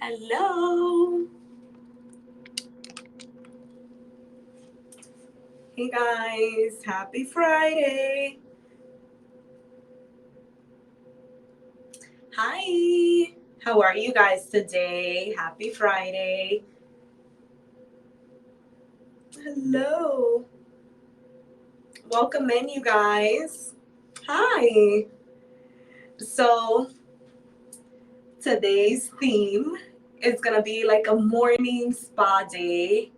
Hello. Hey guys, happy Friday. Hi. How are you guys today? Happy Friday. Hello. Welcome in, you guys. Hi. So, today's theme is going to be like a morning spa day,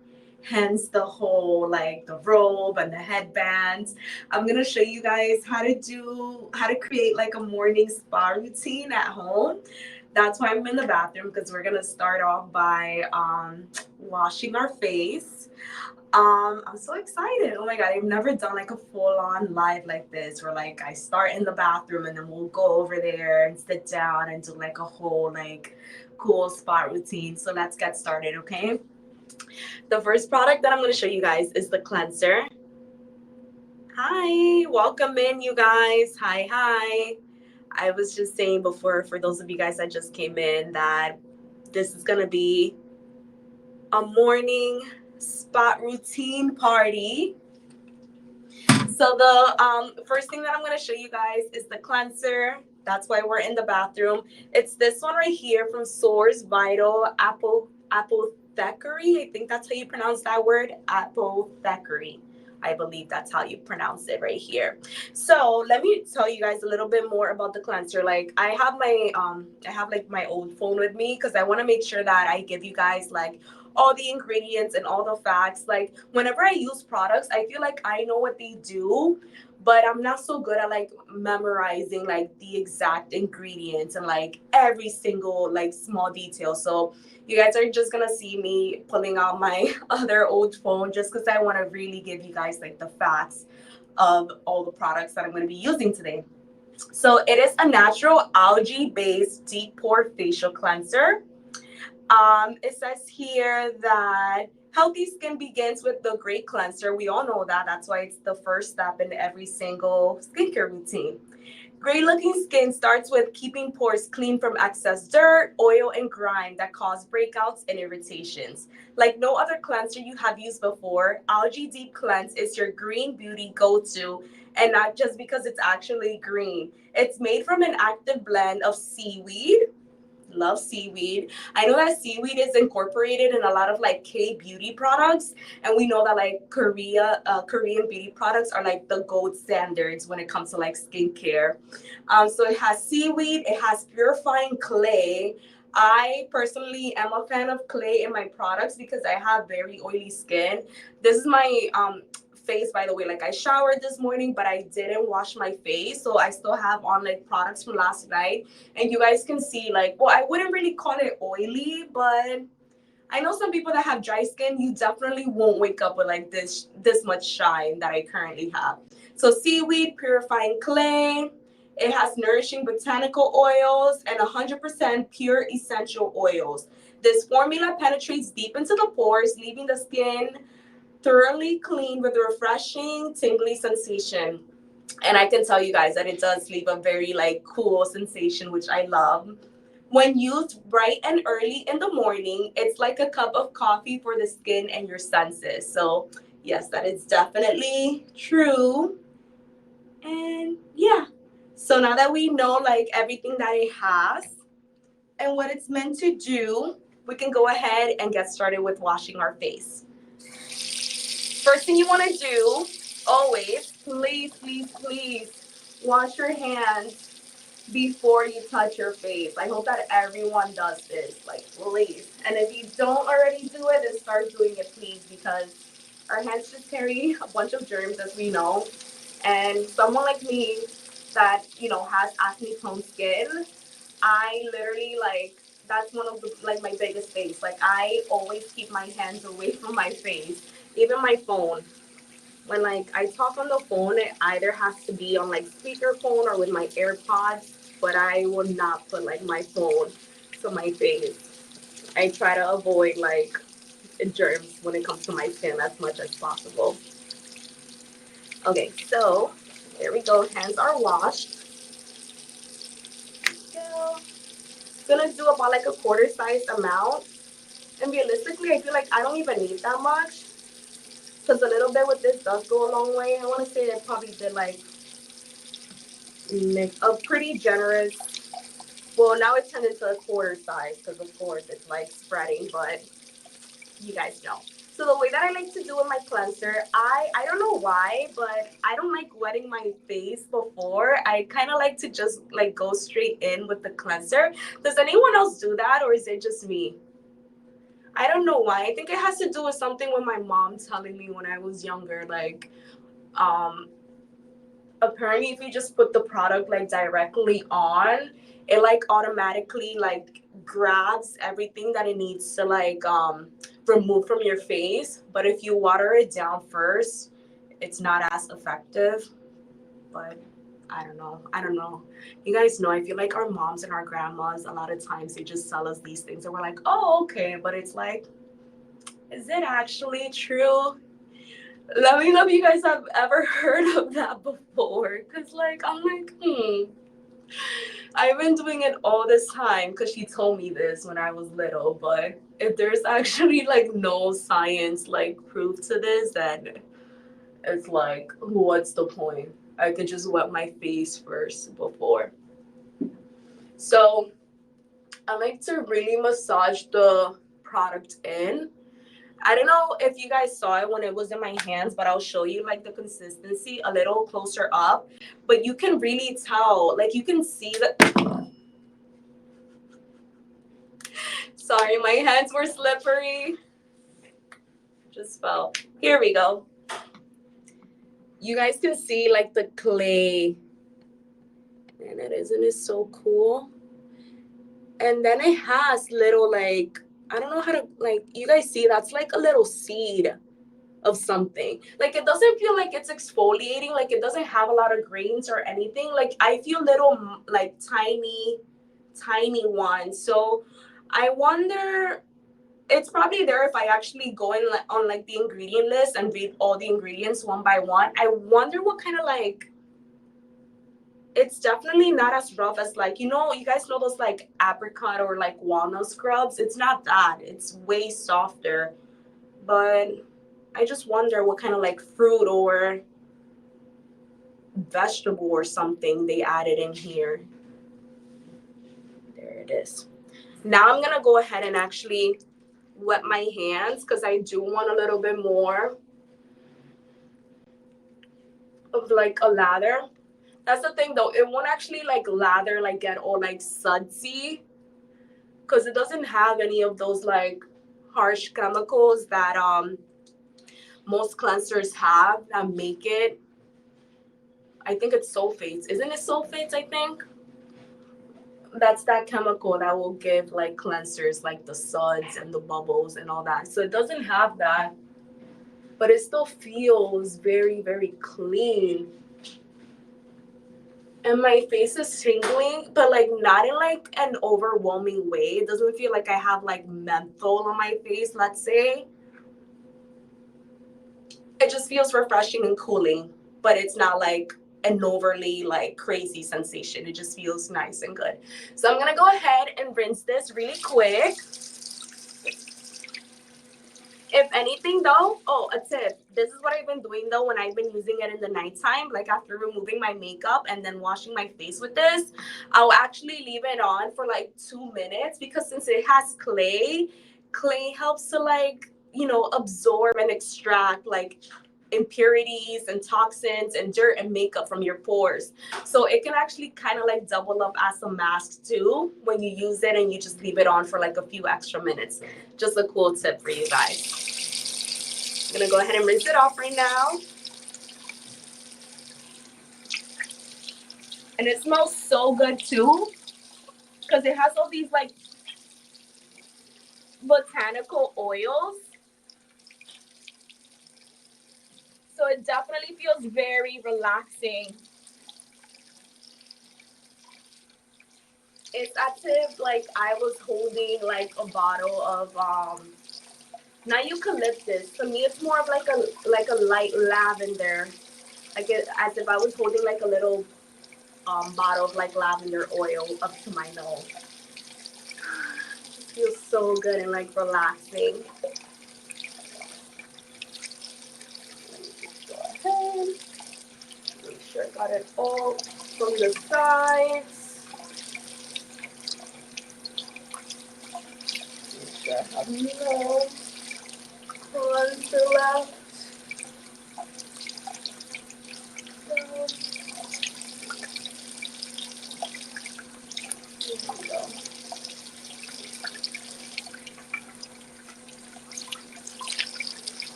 hence the whole like the robe and the headbands. I'm going to show you guys how to create like a morning spa routine at home. That's why I'm in the bathroom, because we're going to start off by washing our face. I'm so excited. Oh my god, I've never done like a full-on live like this where like I start in the bathroom and then we'll go over there and sit down and do like a whole like cool spot routine. So let's get started, okay? The first product that I'm going to show you guys is the cleanser. Hi, welcome in, you guys. Hi. I was just saying before, for those of you guys that just came in, that this is going to be a morning spot routine party. So the first thing that I'm going to show you guys is the cleanser. That's why we're in the bathroom. It's this one right here from Source Vital Apothecary. I think that's how you pronounce that word, apothecary. I believe that's how you pronounce it right here. So let me tell you guys a little bit more about the cleanser. Like I have like my old phone with me because I want to make sure that I give you guys like all the ingredients and all the facts. Like whenever I use products, I feel like I know what they do, but I'm not so good at like memorizing like the exact ingredients and like every single like small detail. So you guys are just gonna see me pulling out my other old phone just because I want to really give you guys like the facts of all the products that I'm going to be using today. So it is a natural algae based deep pore facial cleanser. It says here that healthy skin begins with the great cleanser. We all know that. That's why it's the first step in every single skincare routine. Great looking skin starts with keeping pores clean from excess dirt, oil, and grime that cause breakouts and irritations. Like no other cleanser you have used before, Algae Deep Cleanse is your green beauty go-to, and not just because it's actually green. It's made from an active blend of seaweed. Love seaweed. I know that seaweed is incorporated in a lot of like K beauty products, and we know that like Korean beauty products are like the gold standards when it comes to like skincare. So it has seaweed, it has purifying clay. I personally am a fan of clay in my products because I have very oily skin. This is my face, by the way. Like I showered this morning, but I didn't wash my face, so I still have on like products from last night. And you guys can see like, well, I wouldn't really call it oily, but I know some people that have dry skin, you definitely won't wake up with like this much shine that I currently have. So seaweed, purifying clay, it has nourishing botanical oils and 100% pure essential oils. This formula penetrates deep into the pores, leaving the skin thoroughly clean with a refreshing tingly sensation. And I can tell you guys that it does leave a very like cool sensation, which I love. When used bright and early in the morning, it's like a cup of coffee for the skin and your senses. So yes, that is definitely true. And yeah, so now that we know like everything that it has and what it's meant to do, we can go ahead and get started with washing our face. First thing you want to do, always, please, wash your hands before you touch your face. I hope that everyone does this, like please. And if you don't already do it, then start doing it, please, because our hands just carry a bunch of germs, as we know. And someone like me that, has acne prone skin, I literally like, that's one of the like my biggest things. Like I always keep my hands away from my face, even my phone. When like I talk on the phone, it either has to be on like speakerphone or with my AirPods, but I will not put like my phone to my face. I try to avoid like germs when it comes to my skin as much as possible. Okay, so there we go. Hands are washed. Go. gonna do about like a quarter size amount. And realistically, I feel like I don't even need that much. Because a little bit with this does go a long way. I want to say I probably did like a pretty generous. Well, now it's turned into a quarter size because of course it's like spreading, but you guys know. So the way that I like to do with my cleanser, I don't know why, but I don't like wetting my face before. I kind of like to just like go straight in with the cleanser. Does anyone else do that, or is it just me? I don't know why. I think it has to do with something with my mom telling me when I was younger, like um apparently if you just put the product like directly on, it like automatically like grabs everything that it needs to like remove from your face. But if you water it down first, it's not as effective. But I don't know, you guys know, I feel like our moms and our grandmas, a lot of times they just sell us these things and we're like, oh okay, but it's like, is it actually true? Let me know if you guys have ever heard of that before. Because, like, I'm like, I've been doing it all this time because she told me this when I was little. But if there's actually, like, no science, like, proof to this, then it's like, what's the point? I could just wet my face first before. So, I like to really massage the product in. I don't know if you guys saw it when it was in my hands, but I'll show you like the consistency a little closer up. But you can really tell, like you can see that. Sorry, my hands were slippery. Just fell. Here we go. You guys can see like the clay. And isn't it so cool? And then it has little like, I don't know how to, like, you guys see that's like a little seed of something. Like it doesn't feel like it's exfoliating, like it doesn't have a lot of grains or anything. Like I feel little like tiny ones. So I wonder, it's probably there if I actually go in like on like the ingredient list and read all the ingredients one by one. I wonder what kind of like, it's definitely not as rough as like, you know, you guys know those like apricot or like walnut scrubs. It's not that, it's way softer. But I just wonder what kind of like fruit or vegetable or something they added in here. There it is. Now I'm gonna go ahead and actually wet my hands because I do want a little bit more of like a lather. That's the thing though, it won't actually like lather, like get all like sudsy, because it doesn't have any of those like harsh chemicals that most cleansers have that make it. I think it's sulfates. Isn't it sulfates, I think? That's that chemical that will give like cleansers like the suds and the bubbles and all that. So it doesn't have that, but it still feels very, very clean. And my face is tingling, but like not in like an overwhelming way. It doesn't feel like I have like menthol on my face, let's say. It just feels refreshing and cooling, but it's not like an overly like crazy sensation. It just feels nice and good. So I'm gonna go ahead and rinse this really quick. If anything though, oh, a tip. This is what I've been doing though when I've been using it in the nighttime, like after removing my makeup and then washing my face with this, I'll actually leave it on for like 2 minutes because since it has clay, clay helps to like, you know, absorb and extract like impurities and toxins and dirt and makeup from your pores. So it can actually kind of like double up as a mask too when you use it and you just leave it on for like a few extra minutes. Just a cool tip for you guys. I'm gonna go ahead and rinse it off right now. And it smells so good too because it has all these like botanical oils. So it definitely feels very relaxing. It's as if like I was holding like a bottle of not eucalyptus. To me it's more of like a light lavender. Like as if I was holding like a little bottle of like lavender oil up to my nose. Feels so good and like relaxing. Go ahead. Make sure I got it all from the sides. Make sure I have no cleanser left.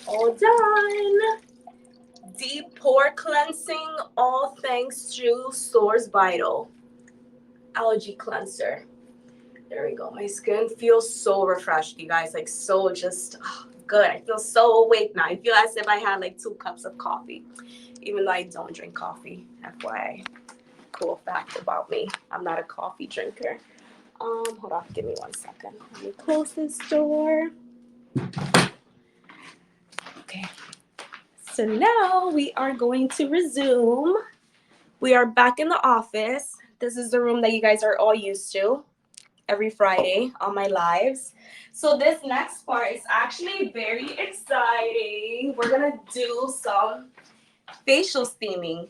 All done. Deep pore cleansing, all thanks to Source Vital Algae Cleanser. There we go. My skin feels so refreshed, you guys. Like so just good. I feel so awake now. I feel as if I had like 2 cups of coffee, even though I don't drink coffee. FYI, cool fact about me. I'm not a coffee drinker. Hold on. Give me 1 second. Let me close this door. Okay. So now we are going to resume. We are back in the office. This is the room that you guys are all used to every Friday on my lives. So this next part is actually very exciting. We're gonna do some facial steaming.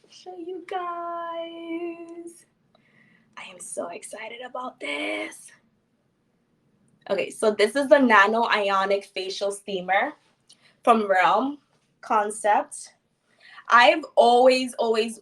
Show you guys. I am so excited about this. Okay, so this is the Nano Ionic Facial Steamer from Realm Concept. I've always wanted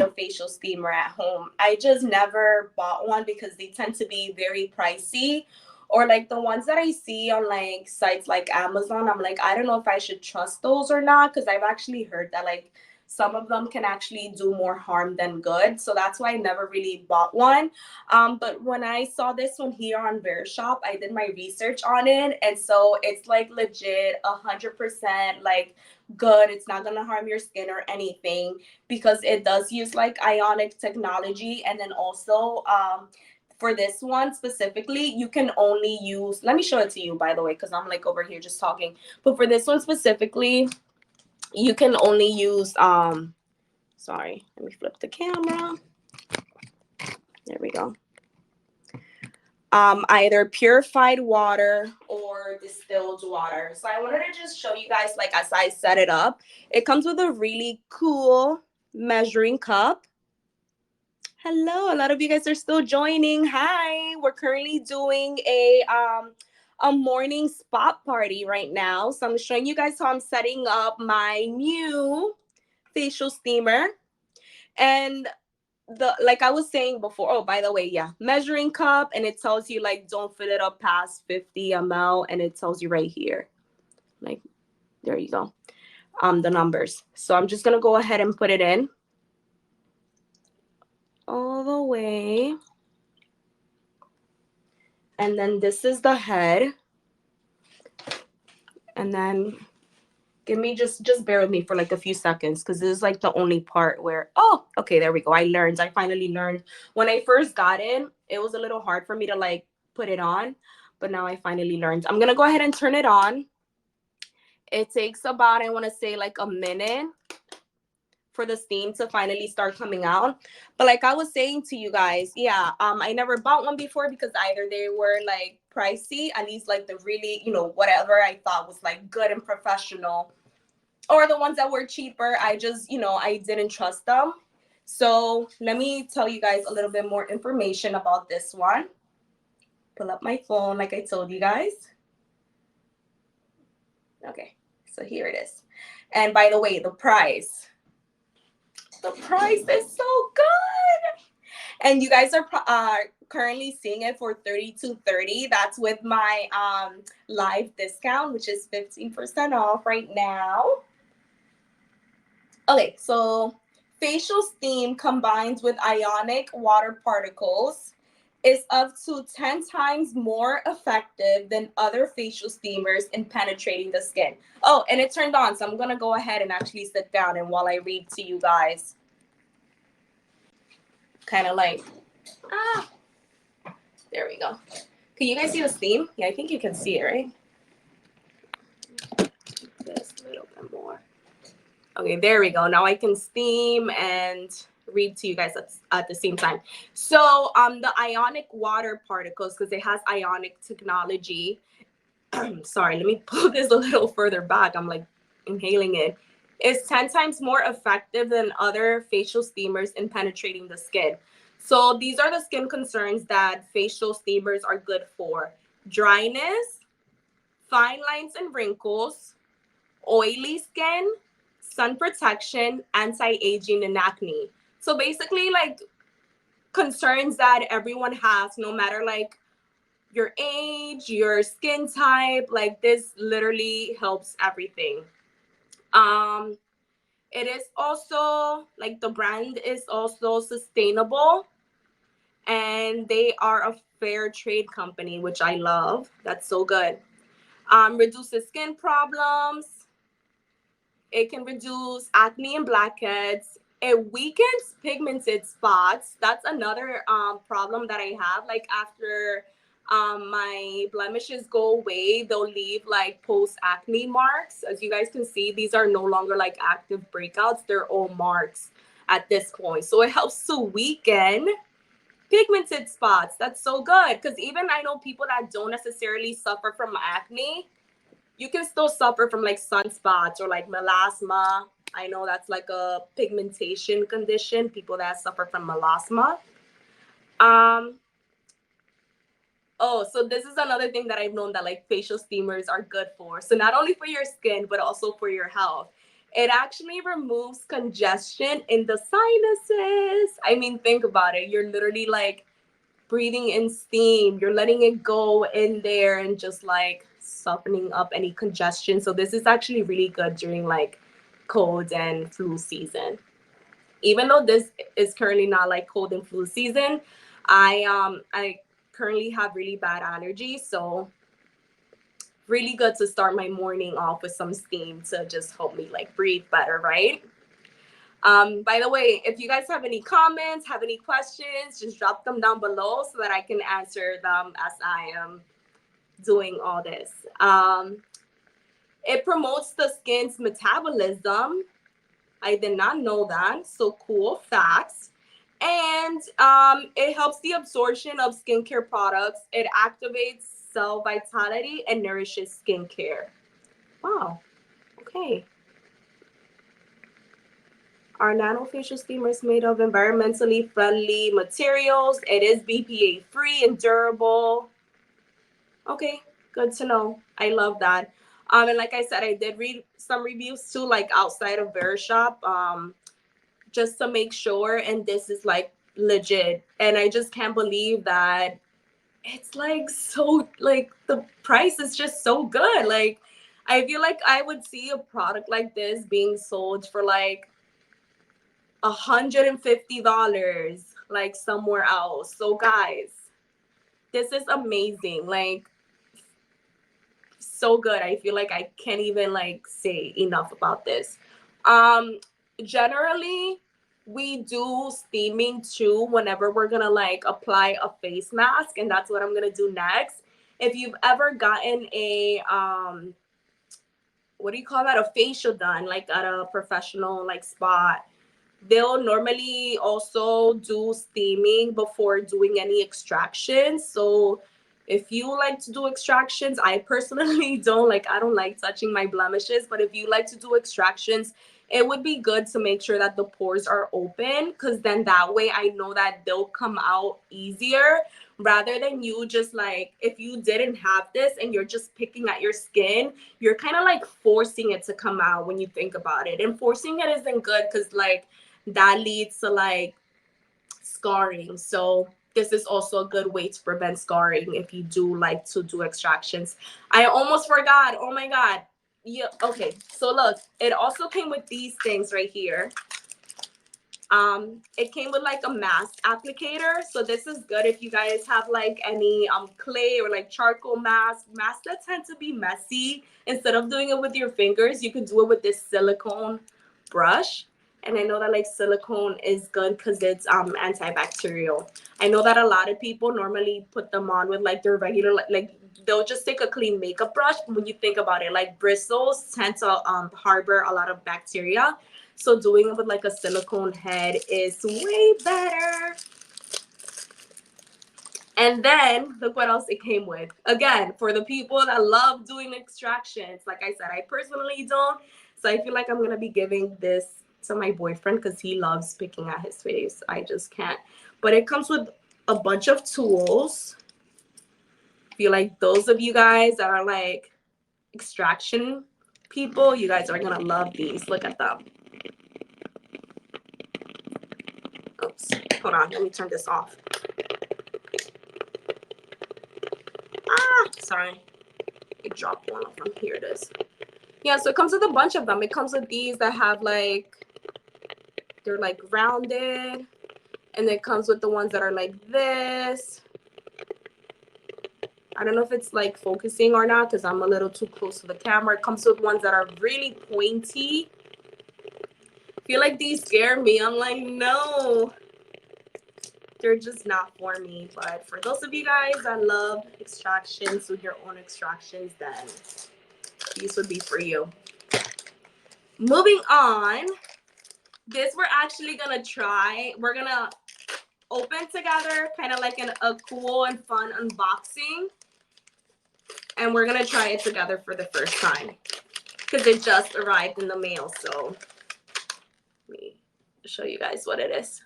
a facial steamer at home. I just never bought one because they tend to be very pricey. Or like the ones that I see on like sites like Amazon, I'm like, I don't know if I should trust those or not, because I've actually heard that like some of them can actually do more harm than good. So that's why I never really bought one. But when I saw this one here on Verishop, I did my research on it. And so it's like legit 100% like good. It's not going to harm your skin or anything, because it does use like ionic technology. And then also for this one specifically, you can only use, let me show it to you, by the way, because I'm like over here just talking. But for this one specifically, you can only use sorry, let me flip the camera. There we go. Either purified water or distilled water. So I wanted to just show you guys, like, as I set it up, it comes with a really cool measuring cup. Hello, a lot of you guys are still joining. Hi, we're currently doing a morning spot party right now. So I'm showing you guys how I'm setting up my new facial steamer. And like I was saying before, oh, by the way, yeah, measuring cup, and it tells you like don't fill it up past 50 ml, and it tells you right here, like, there you go, the numbers. So I'm just gonna go ahead and put it in all the way, and then this is the head, and then give me just bear with me for like a few seconds, because this is like the only part where, oh, okay, there we go. I finally learned. When I first got in, it was a little hard for me to like put it on, but now I finally learned. I'm gonna go ahead and turn it on. It takes about, I want to say, like a minute for the steam to finally start coming out. But like I was saying to you guys, yeah, I never bought one before because either they were like pricey, at least like the really, whatever I thought was like good and professional, or the ones that were cheaper, I just, I didn't trust them. So let me tell you guys a little bit more information about this one. Pull up my phone like I told you guys. Okay, so here it is. And by the way, the price is so good. And you guys are currently seeing it for $32.30. That's with my live discount, which is 15% off right now. Okay, so facial steam combined with ionic water particles is up to 10 times more effective than other facial steamers in penetrating the skin. Oh, and it turned on, so I'm going to go ahead and actually sit down, and while I read to you guys, kind of like, there we go. Can you guys see the steam? Yeah, I think you can see it, right? Just a little bit more. Okay, there we go. Now I can steam and read to you guys at the same time. So the ionic water particles, because it has ionic technology. Sorry, let me pull this a little further back. I'm like inhaling it. Is 10 times more effective than other facial steamers in penetrating the skin. So these are the skin concerns that facial steamers are good for: dryness, fine lines and wrinkles, oily skin, sun protection, anti-aging, and acne. So basically, like, concerns that everyone has, no matter like your age, your skin type, like this literally helps everything. Um, it is also like the brand is also sustainable, and they are a fair trade company, which I love. That's so good. Reduces skin problems. It can reduce acne and blackheads. It weakens pigmented spots. That's another problem that I have. Like after my blemishes go away, they'll leave like post acne marks. As you guys can see, these are no longer like active breakouts. They're all marks at this point. So it helps to weaken pigmented spots. That's so good. Because even I know people that don't necessarily suffer from acne, you can still suffer from like sunspots or like melasma. I know that's like a pigmentation condition, people that suffer from melasma. Um, oh, so this is another thing that I've known that like facial steamers are good for. So not only for your skin, but also for your health. It actually removes congestion in the sinuses. I mean, think about it. You're literally like breathing in steam, you're letting it go in there and just like softening up any congestion. So this is actually really good during like cold and flu season. Even though this is currently not like cold and flu season, I currently have really bad allergies, so really good to start my morning off with some steam to just help me like breathe better, right? By the way, if you guys have any comments, have any questions, just drop them down below so that I can answer them as I am doing all this. It promotes the skin's metabolism. I did not know that. So cool facts. And it helps the absorption of skincare products. It activates cell vitality and nourishes skincare. Wow. Okay. Our nanofacial steamer is made of environmentally friendly materials. It is BPA free and durable. Okay, good to know. I love that. And like I said, I did read some reviews too, like outside of Verishop, just to make sure. And this is like legit. And I just can't believe that it's like so, like the price is just so good. Like, I feel like I would see a product like this being sold for like $150 like somewhere else. So guys, this is amazing. Like, so good. I feel like I can't even like say enough about this. Um Generally we do steaming too whenever we're gonna like apply a face mask, and that's what I'm gonna do next. If you've ever gotten a what do you call that, a facial done like at a professional like spot, they'll normally also do steaming before doing any extractions. So if you like to do extractions, I personally don't like, I don't like touching my blemishes, but if you like to do extractions, it would be good to make sure that the pores are open, because then that way I know that they'll come out easier, rather than you just like, if you didn't have this and you're just picking at your skin, you're kind of like forcing it to come out when you think about it. And forcing it isn't good, because like that leads to like scarring. So this is also a good way to prevent scarring if you do like to do extractions. I almost forgot. Oh my God. Yeah. Okay. So look, it also came with these things right here. It came with like a mask applicator. So this is good if you guys have like any clay or like charcoal masks that tend to be messy. Instead of doing it with your fingers, you could do it with this silicone brush. And I know that like silicone is good because it's antibacterial. I know that a lot of people normally put them on with like their regular like they'll just take a clean makeup brush. When you think about it, like bristles tend to harbor a lot of bacteria. So doing it with like a silicone head is way better. And then look what else it came with. Again, for the people that love doing extractions, like I said, I personally don't. So I feel like I'm going to be giving this to my boyfriend because he loves picking at his face. I just can't. But it comes with a bunch of tools. I feel like those of you guys that are like extraction people, you guys are going to love these. Look at them. Oops. Hold on. Let me turn this off. Sorry. I dropped one of them. Here it is. Yeah, so it comes with a bunch of them. It comes with these that have like, they're like rounded. And it comes with the ones that are like this. I don't know if it's like focusing or not because I'm a little too close to the camera. It comes with ones that are really pointy. I feel like these scare me. I'm like, no. They're just not for me. But for those of you guys that love extractions, with your own extractions, then these would be for you. Moving on. This we're actually gonna try. We're gonna open together, kind of like a cool and fun unboxing. And we're gonna try it together for the first time because it just arrived in the mail. So let me show you guys what it is.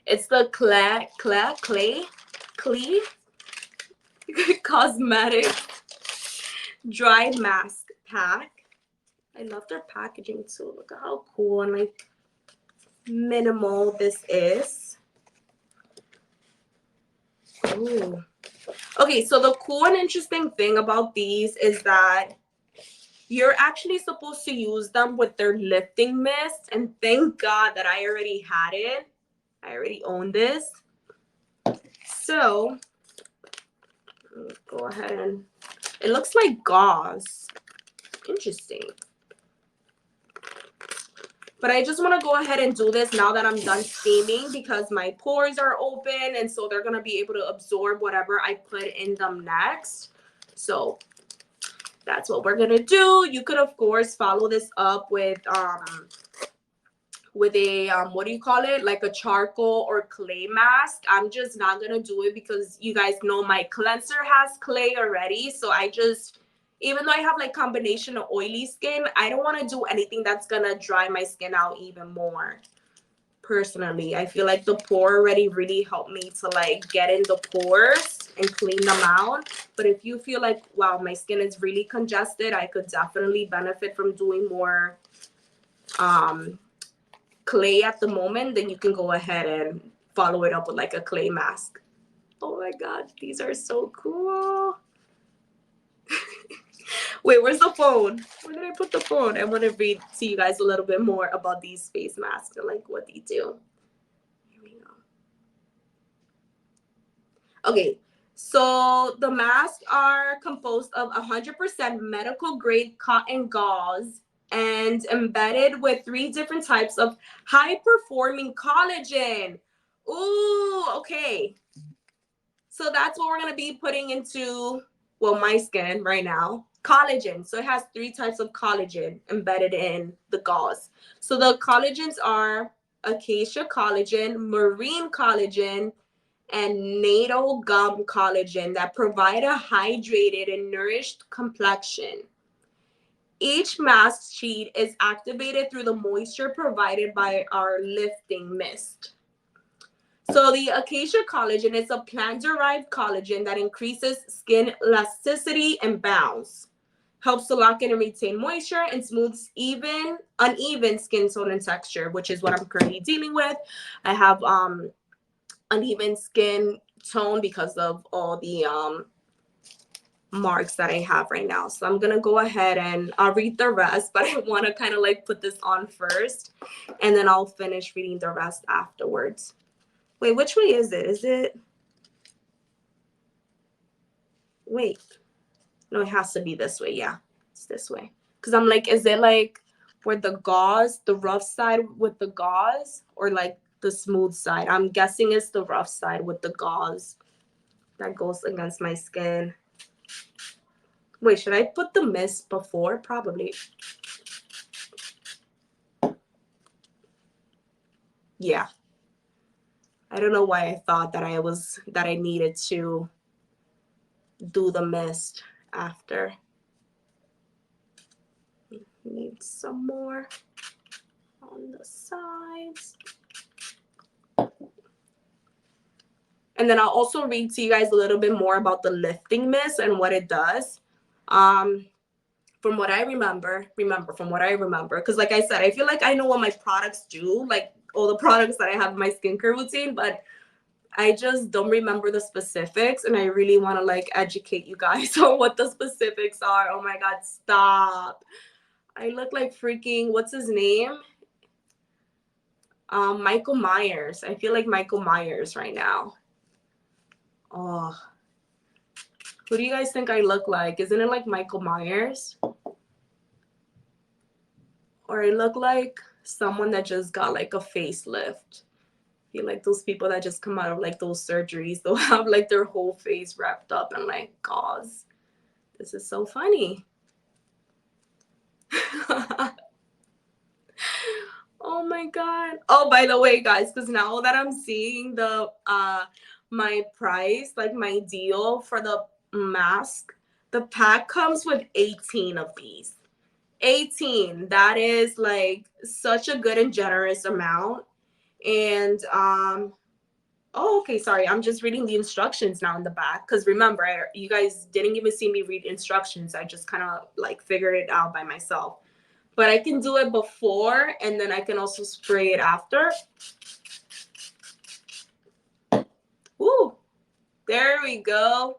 It's the Clay Cosmetic Dry Mask Pack. I love their packaging too. Look at how cool and like minimal this is. Ooh. Okay, so the cool and interesting thing about these is that you're actually supposed to use them with their lifting mist. And thank God that I already had it. I already own this. So go ahead and it looks like gauze. Interesting. But I just want to go ahead and do this now that I'm done steaming because my pores are open and so they're going to be able to absorb whatever I put in them next. So that's what we're going to do. You could, of course, follow this up with a, what do you call it? Like a charcoal or clay mask. I'm just not going to do it because you guys know my cleanser has clay already. So I just, even though I have like combination of oily skin, I don't want to do anything that's going to dry my skin out even more. Personally, I feel like the pour already really helped me to like get in the pores and clean them out. But if you feel like, wow, my skin is really congested, I could definitely benefit from doing more clay at the moment, then you can go ahead and follow it up with like a clay mask. Oh my God, these are so cool. Wait, where's the phone? Where did I put the phone? I want to read to you guys a little bit more about these face masks and like what they do. Here we go. Okay, so the masks are composed of 100% medical grade cotton gauze and embedded with 3 different types of high performing collagen. Ooh, okay. So that's what we're going to be putting into, well, my skin right now. Collagen. So it has 3 types of collagen embedded in the gauze. So the collagens are acacia collagen, marine collagen, and natal gum collagen that provide a hydrated and nourished complexion. Each mask sheet is activated through the moisture provided by our lifting mist. So the acacia collagen is a plant-derived collagen that increases skin elasticity and bounce, helps to lock in and retain moisture, and smooths uneven skin tone and texture, which is what I'm currently dealing with. I have uneven skin tone because of all the marks that I have right now. So I'm gonna go ahead and I'll read the rest, but I want to kind of like put this on first and then I'll finish reading the rest afterwards. Wait, which way is it? Is it? Wait. No, it has to be this way. Yeah, it's this way. Because I'm like, is it like where the gauze, the rough side with the gauze, or like the smooth side? I'm guessing it's the rough side with the gauze that goes against my skin. Wait, should I put the mist before? Probably. Yeah. I don't know why I thought that I needed to do the mist after. Need some more on the sides. And then I'll also read to you guys a little bit more about the lifting mist and what it does. From what I remember, because like I said, I feel like I know what my products do, like all the products that I have in my skincare routine, but I just don't remember the specifics, and I really want to like educate you guys on what the specifics are. Oh my God, stop. I look like freaking, what's his name? Michael Myers. I feel like Michael Myers right now. Oh, who do you guys think I look like? Isn't it like Michael Myers? Or I look like someone that just got like a facelift. I feel like those people that just come out of like those surgeries, they'll have like their whole face wrapped up in like gauze. This is so funny. Oh my God. Oh, by the way, guys, because now that I'm seeing the my price, like my deal for the mask, the pack comes with 18 of these. 18. That is like such a good and generous amount. And oh, okay, sorry. I'm just reading the instructions now in the back, because remember, you guys didn't even see me read instructions. I just kind of like figured it out by myself. But I can do it before, and then I can also spray it after. Ooh, there we go.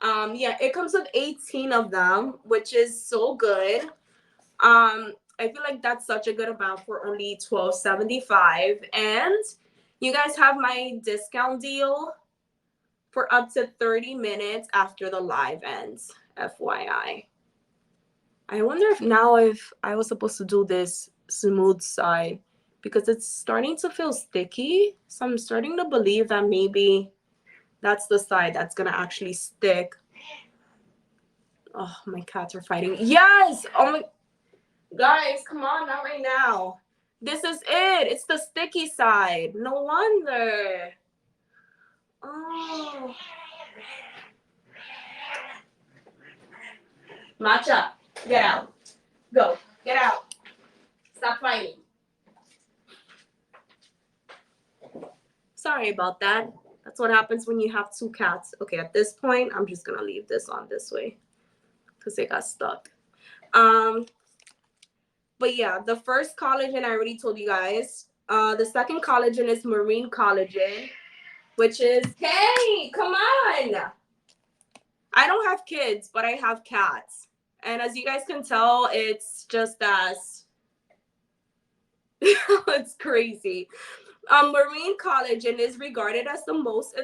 Yeah, it comes with 18 of them, which is so good. I feel like that's such a good amount for only $12.75. And you guys have my discount deal for up to 30 minutes after the live ends, FYI. I wonder if I was supposed to do this smooth side, because it's starting to feel sticky. So I'm starting to believe that maybe that's the side that's going to actually stick. Oh, my cats are fighting. Yes! Oh my, guys, come on, not right now. This is it. It's the sticky side. No wonder. Oh. Matcha, get out. Go. Get out. Stop fighting. Sorry about that. That's what happens when you have two cats. Okay, at this point, I'm just going to leave this on this way because they got stuck. But yeah, the first collagen I already told you guys. The second collagen is marine collagen, which is, hey, come on. I don't have kids, but I have cats. And as you guys can tell, it's just as, it's crazy. Marine collagen is regarded as the most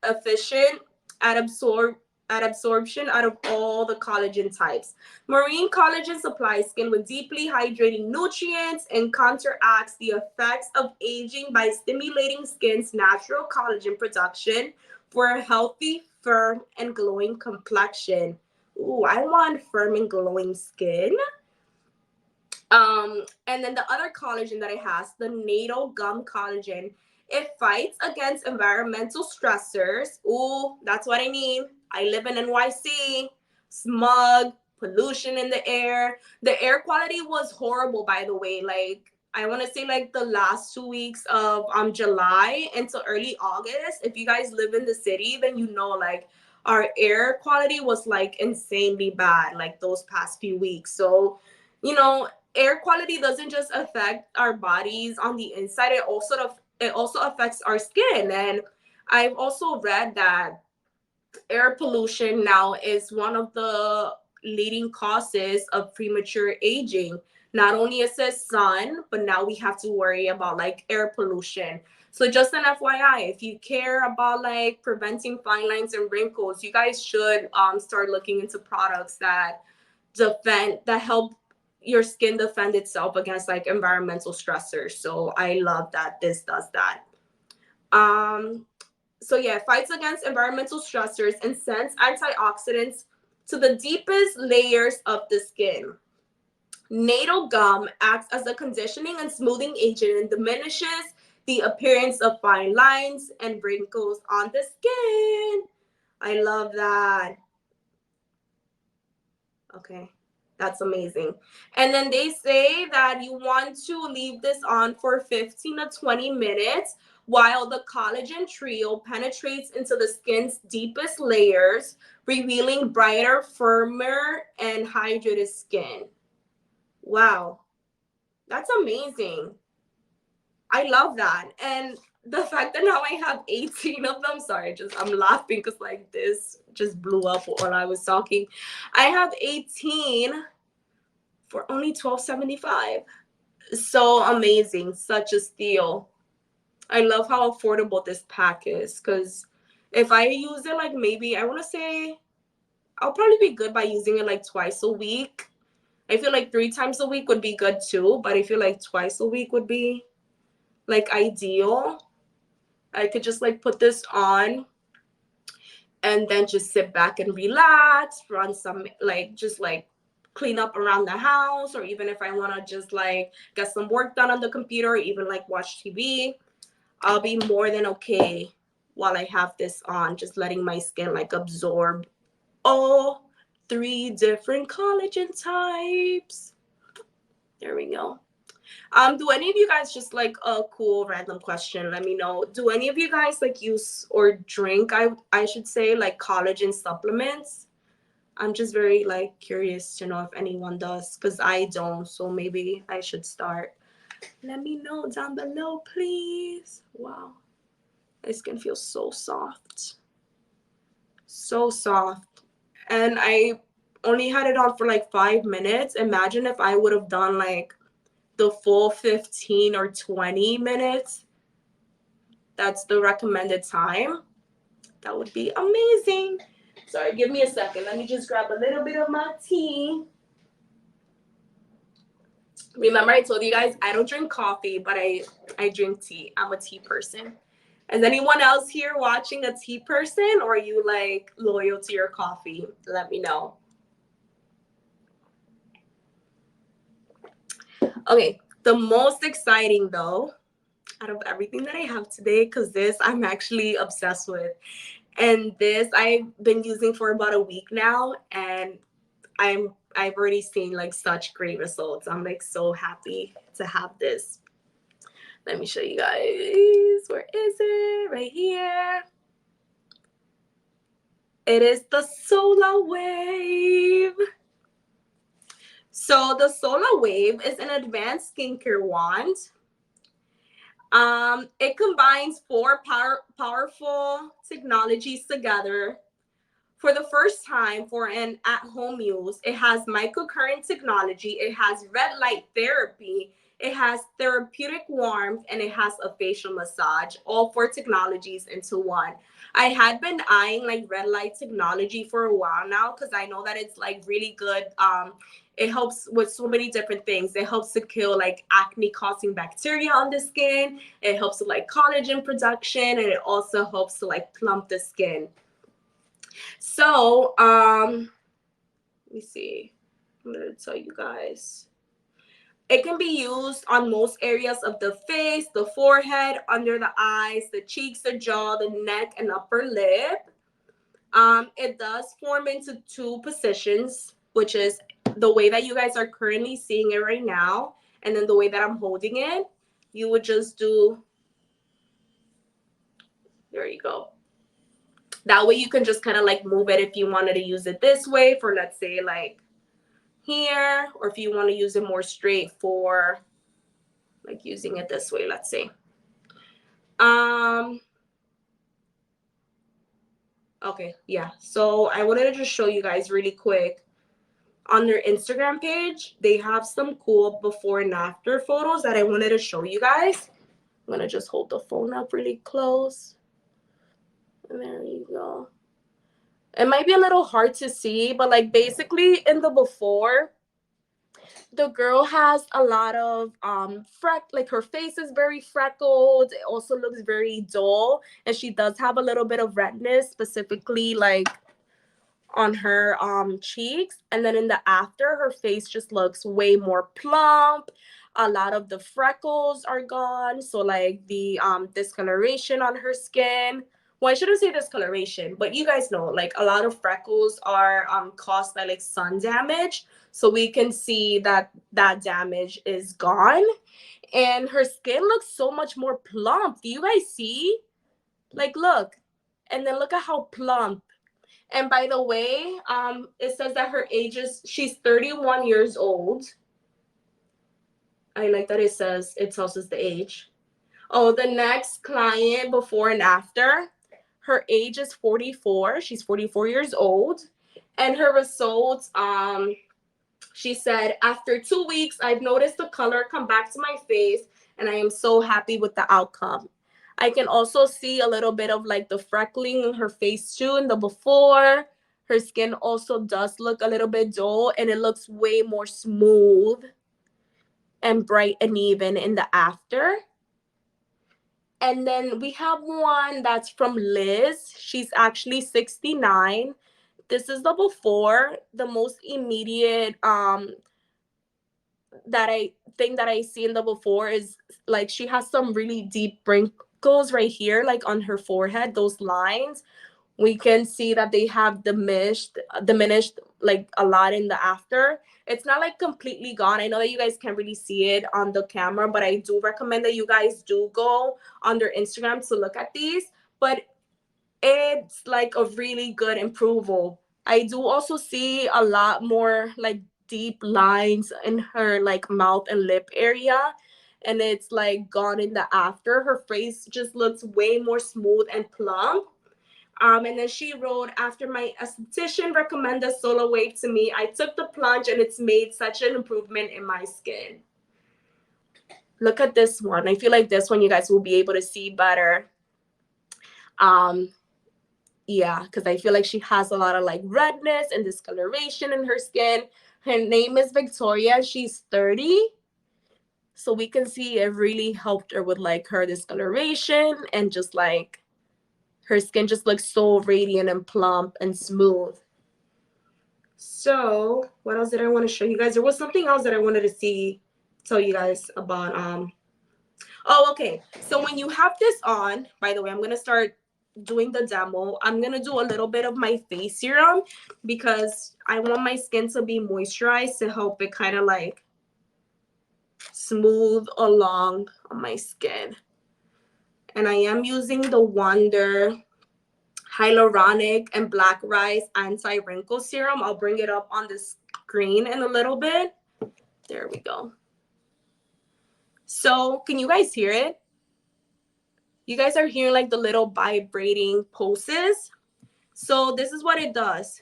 efficient at absorption out of all the collagen types. Marine collagen supplies skin with deeply hydrating nutrients and counteracts the effects of aging by stimulating skin's natural collagen production for a healthy, firm, and glowing complexion. Ooh, I want firm and glowing skin. And then the other collagen that it has, the natal gum collagen, it fights against environmental stressors. Ooh, that's what I mean. I live in NYC, smog, pollution in the air. The air quality was horrible, by the way. Like, I want to say like the last 2 weeks of July into early August. If you guys live in the city, then you know like our air quality was like insanely bad like those past few weeks. So, you know, air quality doesn't just affect our bodies on the inside, it also affects our skin. And I've also read that air pollution now is one of the leading causes of premature aging. Not only is it sun, but now we have to worry about like air pollution. So just an FYI, if you care about like preventing fine lines and wrinkles, you guys should start looking into products that help your skin defend itself against like environmental stressors. So I love that this does that. So yeah, it fights against environmental stressors and sends antioxidants to the deepest layers of the skin. Natal gum acts as a conditioning and smoothing agent and diminishes the appearance of fine lines and wrinkles on the skin. I love that. Okay, that's amazing. And then they say that you want to leave this on for 15 to 20 minutes while the collagen trio penetrates into the skin's deepest layers, revealing brighter, firmer, and hydrated skin. Wow, that's amazing. I love that. And the fact that now I have 18 of them, sorry, just I'm laughing because like this just blew up while I was talking. I have 18 for only $12.75. So amazing, such a steal. I love how affordable this pack is because if I use it like maybe I want to say I'll probably be good by using it like twice a week. I feel like 3 times a week would be good too, but I feel like twice a week would be like ideal. I could just like put this on and then just sit back and relax, run some like just like clean up around the house, or even if I want to just like get some work done on the computer, or even like watch TV, I'll be more than okay while I have this on, just letting my skin like absorb all 3 different collagen types. There we go. Do any of you guys, just like a cool random question, let me know. Do any of you guys like use or drink, I should say, like collagen supplements? I'm just very like curious to know if anyone does, because I don't, so maybe I should start. Let me know down below, please. Wow. My skin feels so soft. So soft. And I only had it on for like 5 minutes. Imagine if I would have done like the full 15 or 20 minutes. That's the recommended time. That would be amazing. Sorry, give me a second. Let me just grab a little bit of my tea. Remember, I told you guys I don't drink coffee, but I drink tea. I'm a tea person. Is anyone else here watching a tea person, or are you like loyal to your coffee? Let me know. Okay, the most exciting though, out of everything that I have today, because this I'm actually obsessed with. And this I've been using for about a week now, and I've already seen like such great results. I'm like so happy to have this. Let me show you guys. Where is it? Right here. It is the Solar Wave. So the Solar Wave is an advanced skincare wand. It combines 4 powerful technologies together. For the first time, for an at-home use, it has microcurrent technology, it has red light therapy, it has therapeutic warmth, and it has a facial massage, all 4 technologies into one. I had been eyeing like red light technology for a while now because I know that it's like really good. It helps with so many different things. It helps to kill like acne causing bacteria on the skin. It helps with like collagen production, and it also helps to like plump the skin. So, let me see. I'm going to tell you guys. It can be used on most areas of the face, the forehead, under the eyes, the cheeks, the jaw, the neck, and upper lip. It does form into 2 positions, which is the way that you guys are currently seeing it right now, and then the way that I'm holding it. You would just do, there you go. That way you can just kind of like move it if you wanted to use it this way for, let's say, like here, or if you want to use it more straight for like using it this way, let's say. Okay, yeah. So I wanted to just show you guys really quick. On their Instagram page, they have some cool before and after photos that I wanted to show you guys. I'm gonna just hold the phone up really close. And there you go. It might be a little hard to see, but like basically in the before, the girl has a lot of like her face is very freckled. It also looks very dull, and she does have a little bit of redness, specifically like on her cheeks, and then in the after, her face just looks way more plump. A lot of the freckles are gone, so like the discoloration on her skin. Well, I shouldn't say discoloration, but you guys know, like a lot of freckles are caused by like sun damage, so we can see that that damage is gone, and her skin looks so much more plump. Do you guys see? Like, look, and then look at how plump. And by the way, it says that her age is, she's 31 years old. I like that it tells us the age. Oh, the next client before and after, her age is 44. She's 44 years old. And her results, she said, after 2 weeks, I've noticed the color come back to my face, and I am so happy with the outcome. I can also see a little bit of like the freckling in her face too in the before. Her skin also does look a little bit dull, and it looks way more smooth and bright and even in the after. And then we have one that's from Liz. She's actually 69. This is the before. The most immediate that I think that I see in the before is like she has some really deep wrinkles right here, like on her forehead, those lines. We can see that they have diminished like a lot in the after. It's not like completely gone. I know that you guys can't really see it on the camera, but I do recommend that you guys do go on their Instagram to look at these. But it's like a really good improval. I do also see a lot more like deep lines in her like mouth and lip area, and it's like gone in the after. Her face just looks way more smooth and plump. And then she wrote, after my esthetician recommended Solo Wave to me, I took the plunge and it's made such an improvement in my skin. Look at this one. I feel like this one you guys will be able to see better. Um, yeah, because I feel like she has a lot of like redness and discoloration in her skin. Her name is Victoria. She's 30. So we can see it really helped her with like her discoloration, and just like her skin just looks so radiant and plump and smooth. So what else did I want to show you guys? There was something else that I wanted to tell you guys about. Oh, okay. So when you have this on, by the way, I'm gonna start doing the demo. I'm gonna do a little bit of my face serum because I want my skin to be moisturized to help it kind of like smooth along on my skin. And I am using the Wonder Hyaluronic and Black Rice Anti-Wrinkle Serum. I'll bring it up on the screen in a little bit. There we go. So can you guys hear it? You guys are hearing like the little vibrating pulses. So this is what it does.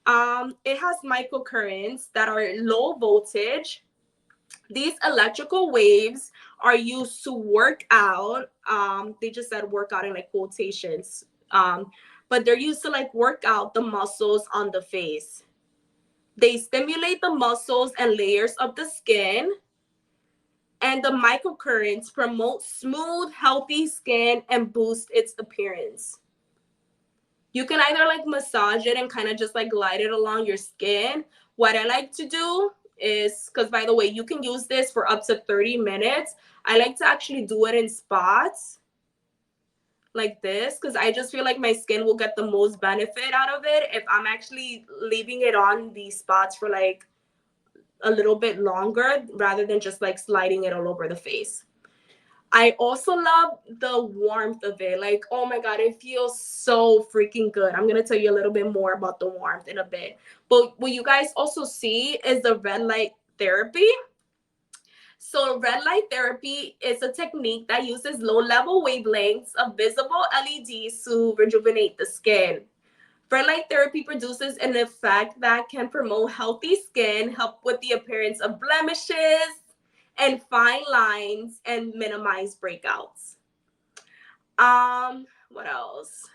It has microcurrents that are low voltage. These electrical waves are used to work out. They just said work out in like quotations. But they're used to like work out the muscles on the face. They stimulate the muscles and layers of the skin. And the microcurrents promote smooth, healthy skin and boost its appearance. You can either like massage it and kind of just like glide it along your skin. What I like to do is, because by the way, you can use this for up to 30 minutes. I like to actually do it in spots like this, because I just feel like my skin will get the most benefit out of it if I'm actually leaving it on these spots for like a little bit longer rather than just like sliding it all over the face. I also love the warmth of it. Like, oh my God, it feels so freaking good. I'm going to tell you a little bit more about the warmth in a bit. But what you guys also see is the red light therapy. So red light therapy is a technique that uses low-level wavelengths of visible LEDs to rejuvenate the skin. Red light therapy produces an effect that can promote healthy skin, help with the appearance of blemishes and fine lines, and minimize breakouts. What else?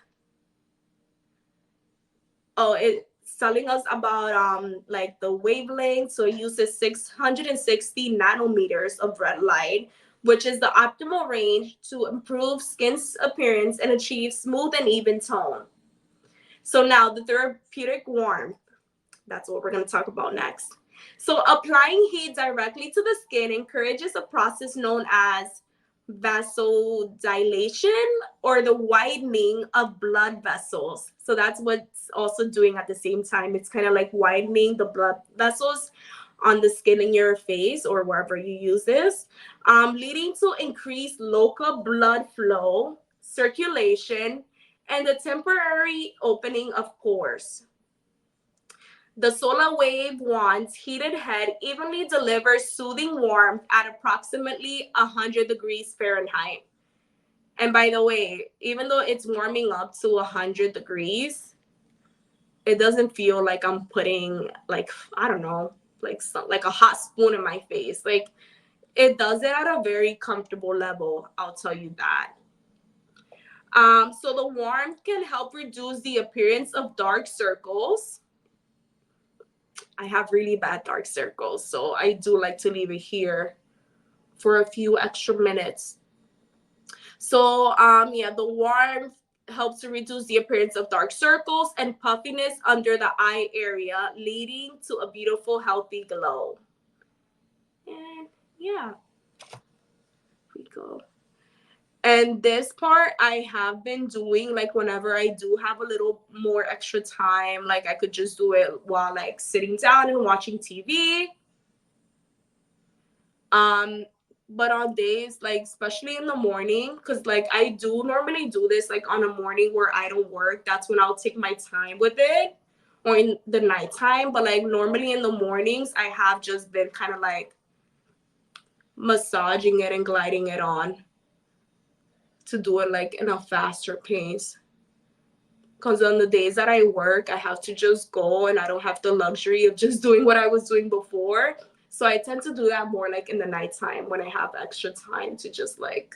Oh, it's telling us about like the wavelength. So it uses 660 nanometers of red light, which is the optimal range to improve skin's appearance and achieve smooth and even tone. So now the therapeutic warmth. That's what we're going to talk about next. So applying heat directly to the skin encourages a process known as vasodilation, or the widening of blood vessels. So that's what's also doing at the same time. It's kind of like widening the blood vessels on the skin in your face or wherever you use this, leading to increased local blood flow, circulation, and the temporary opening of pores. The solar wave wand's heated head evenly delivers soothing warmth at approximately 100 degrees Fahrenheit. And by the way, even though it's warming up to 100 degrees, it doesn't feel like I'm putting, like, I don't know, like a hot spoon in my face. Like, it does it at a very comfortable level, I'll tell you that. So the warmth can help reduce the appearance of dark circles. I have really bad dark circles, so I do like to leave it here for a few extra minutes. So yeah, the warmth helps to reduce the appearance of dark circles and puffiness under the eye area, leading to a beautiful, healthy glow. And yeah, we go. And this part I have been doing, like, whenever I do have a little more extra time, like I could just do it while like sitting down and watching TV. But on days, like especially in the morning, because like I do normally do this like on a morning where I don't work, that's when I'll take my time with it, or in the nighttime. But like normally in the mornings, I have just been kind of like massaging it and gliding it on to do it like in a faster pace. Because on the days that I work, I have to just go and I don't have the luxury of just doing what I was doing before. So I tend to do that more like in the nighttime when I have extra time to just like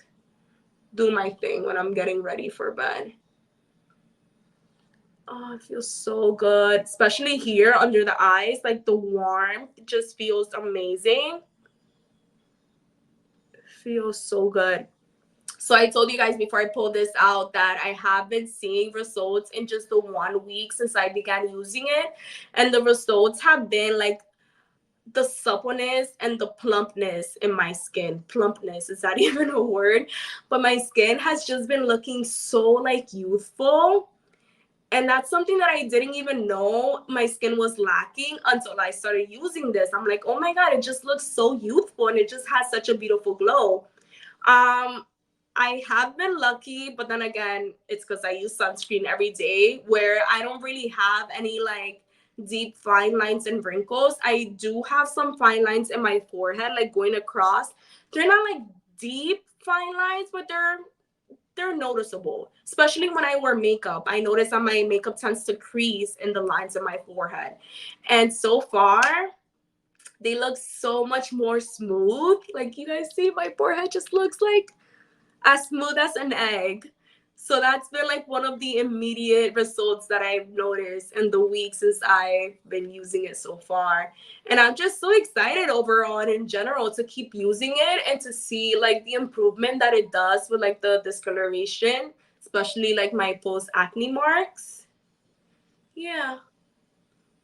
do my thing when I'm getting ready for bed. Oh, it feels so good, especially here under the eyes. Like the warmth just feels amazing. It feels so good. So I told you guys before I pulled this out that I have been seeing results in just the 1 week since I began using it. And the results have been like the suppleness and the plumpness in my skin. Plumpness, is that even a word? But my skin has just been looking so like youthful. And that's something that I didn't even know my skin was lacking until I started using this. I'm like, oh my God, it just looks so youthful and it just has such a beautiful glow. Um, I have been lucky, but then again, it's because I use sunscreen every day where I don't really have any like deep fine lines and wrinkles. I do have some fine lines in my forehead, like going across. They're not like deep fine lines, but they're noticeable, especially when I wear makeup. I notice that my makeup tends to crease in the lines of my forehead. And so far, they look so much more smooth. Like you guys see, my forehead just looks like as smooth as an egg. So that's been like one of the immediate results that I've noticed in the week since I've been using it so far. And I'm just so excited overall and in general to keep using it and to see like the improvement that it does with like the discoloration, especially like my post acne marks. Yeah.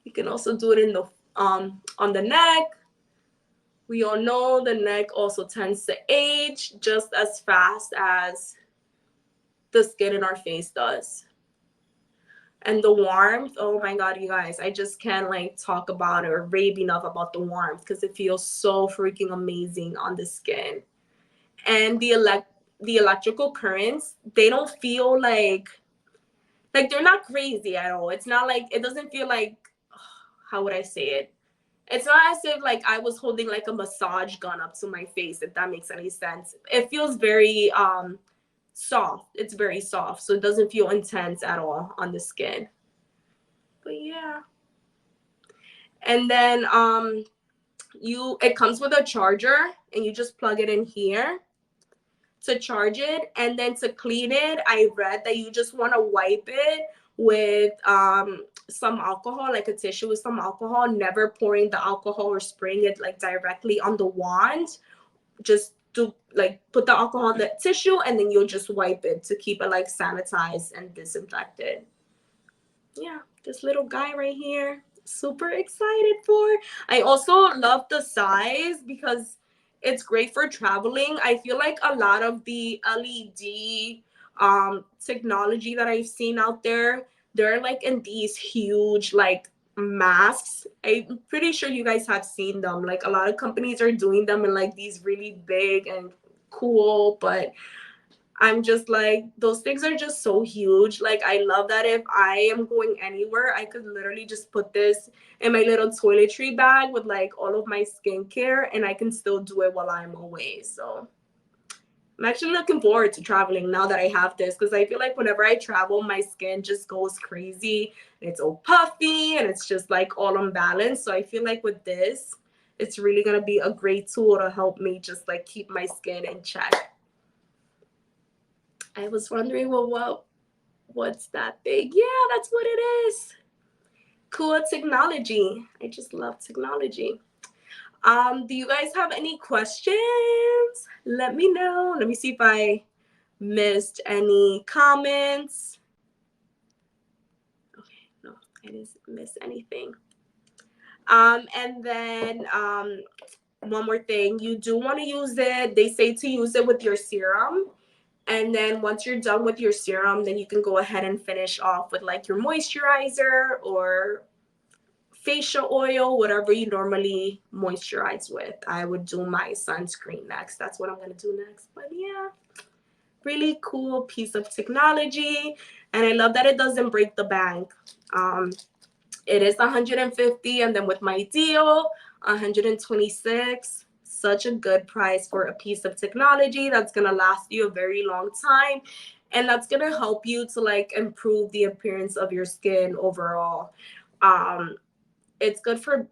You can also do it in the on the neck. We all know the neck also tends to age just as fast as the skin in our face does. And the warmth, oh my God, you guys, I just can't like talk about it or rave enough about the warmth because it feels so freaking amazing on the skin. And the electrical currents, they don't feel like they're not crazy at all. It's not like, it doesn't feel like, how would I say it? It's not as if like I was holding like a massage gun up to my face, if that makes any sense. It feels very soft. It's very soft, so it doesn't feel intense at all on the skin. But yeah. And then it comes with a charger and you just plug it in here to charge it. And then to clean it, I read that you just want to wipe it with some alcohol, like a tissue with some alcohol, never pouring the alcohol or spraying it like directly on the wand. Just to like put the alcohol on the tissue and then you'll just wipe it to keep it like sanitized and disinfected. yeah, this little guy right here, super excited for. I also love the size because it's great for traveling. I feel like a lot of the LED technology that I've seen out there, they're like in these huge like masks. I'm pretty sure you guys have seen them. Like a lot of companies are doing them in like these really big and cool, but I'm just like, those things are just so huge. Like, I love that if I am going anywhere, I could literally just put this in my little toiletry bag with like all of my skincare, and I can still do it while I'm away. So I'm actually looking forward to traveling now that I have this, because I feel like whenever I travel, my skin just goes crazy. It's all puffy and it's just like all unbalanced. So I feel like with this, it's really going to be a great tool to help me just like keep my skin in check. I was wondering, well, what's that thing? Yeah, that's what it is. Cool technology. I just love technology. Do you guys have any questions? Let me know. Let me see if I missed any comments. Okay, no, I didn't miss anything. And then one more thing, you do want to use it. They say to use it with your serum. And then once you're done with your serum, then you can go ahead and finish off with like your moisturizer or facial oil, whatever you normally moisturize with. I would do my sunscreen next. That's what I'm going to do next. But yeah, really cool piece of technology. And I love that it doesn't break the bank. It is 150, and then with my deal, 126. Such a good price for a piece of technology that's gonna last you a very long time, and that's gonna help you to like improve the appearance of your skin overall. It's good for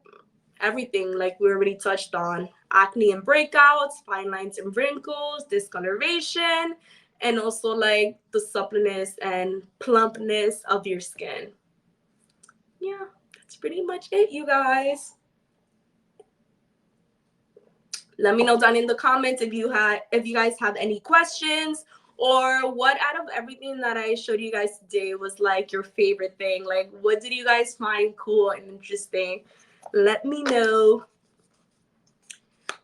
everything, like we already touched on: acne and breakouts, fine lines and wrinkles, discoloration, and also like the suppleness and plumpness of your skin. Yeah, that's pretty much it, you guys. Let me know down in the comments if you guys have any questions, or what out of everything that I showed you guys today was like your favorite thing. Like, what did you guys find cool and interesting? Let me know.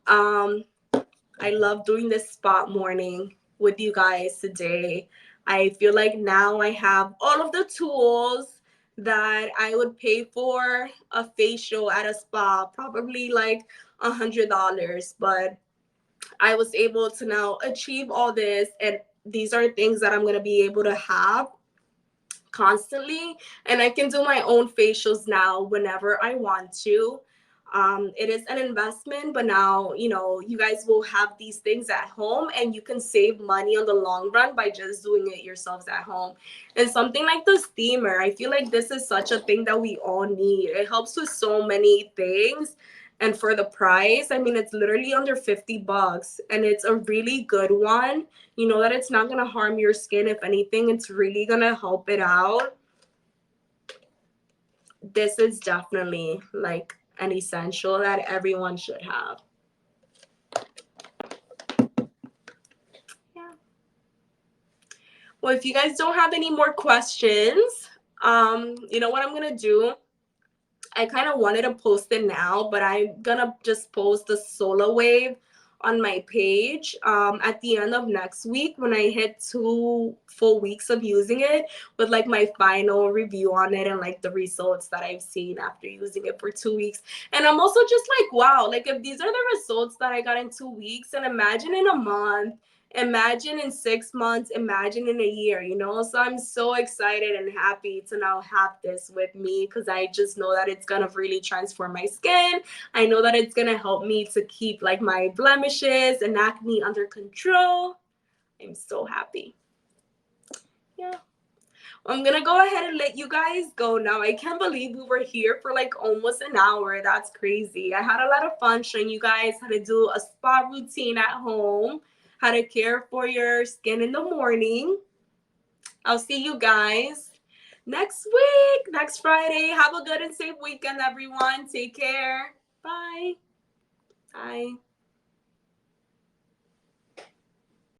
I love doing this spot morning with you guys today. I feel like now I have all of the tools that I would pay for a facial at a spa, probably like $100. But I was able to now achieve all this, and these are things that I'm going to be able to have constantly, and I can do my own facials now whenever I want to. It is an investment, but now you guys will have these things at home, and you can save money on the long run by just doing it yourselves at home. And something like the steamer, I feel like this is such a thing that we all need. It helps with so many things, and for the price, I mean, it's literally under $50, and it's a really good one. You know that it's not going to harm your skin. If anything, it's really going to help it out. This is definitely like an essential that everyone should have. Yeah. Well, if you guys don't have any more questions, you know what I'm going to do? I kind of wanted to post it now, but I'm gonna just post the solar wave on my page at the end of next week when I hit 2 full weeks of using it, with like my final review on it and like the results that I've seen after using it for 2 weeks. And I'm also just like, wow, like if these are the results that I got in 2 weeks, and imagine in a month, imagine in 6 months, imagine in a year, so I'm so excited and happy to now have this with me, because I just know that it's gonna really transform my skin. I know that it's gonna help me to keep like my blemishes and acne under control. I'm so happy. Yeah, I'm gonna go ahead and let you guys go now. I can't believe we were here for like almost an hour. That's crazy. I had a lot of fun showing you guys how to do a spa routine at home, how to care for your skin in the morning. I'll see you guys next week, next Friday. Have a good and safe weekend, everyone. Take care. Bye. Bye.